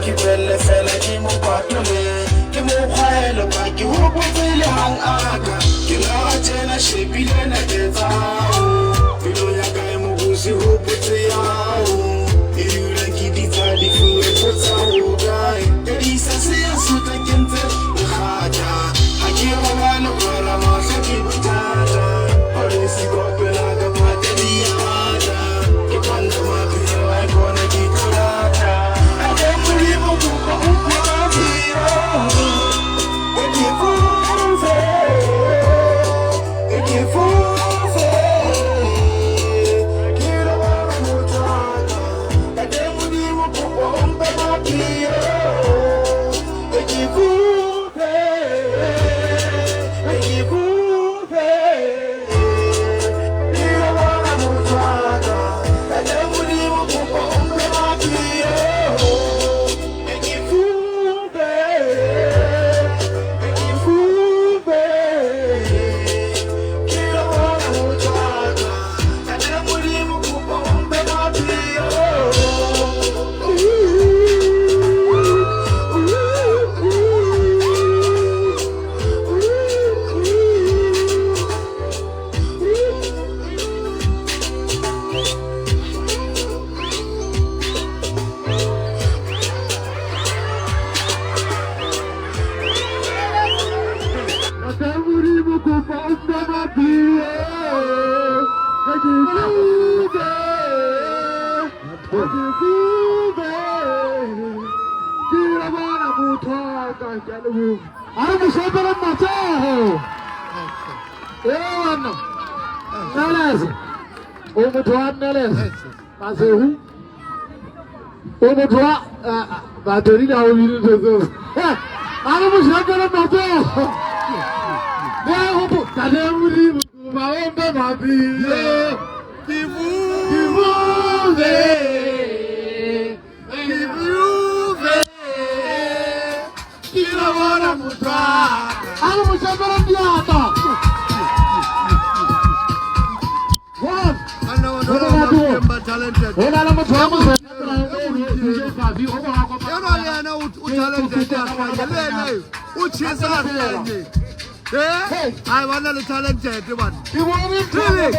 ke belle fela ke mo patole ke mo kgwele ba ke hopotsele hang aka ke la tjena shebile na ke tsao pelo ya ka e mo busi hopotse yao e dula ke ditsa di fuwe potsao kae e di sa se ya sota ke ntse e kgata ha ke robala kwala mahlo ke botata ore si kopela ka mate di yata ke panda maphelo a kona ke tlata a ke molimo kuka ukwa tiro e ke fuze e ke fuze ke robala motata a ke molimo kuka umpa mapiro e ke fuze e ke fuze I want to talented one. You want it? Really.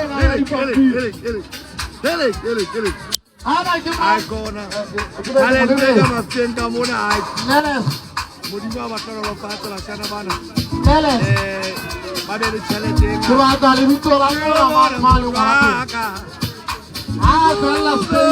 I gonna talented of Tinka Muna. Mudiba Batara of Patala Sanabana. But it's challenging. You are the little Maluaka. I love the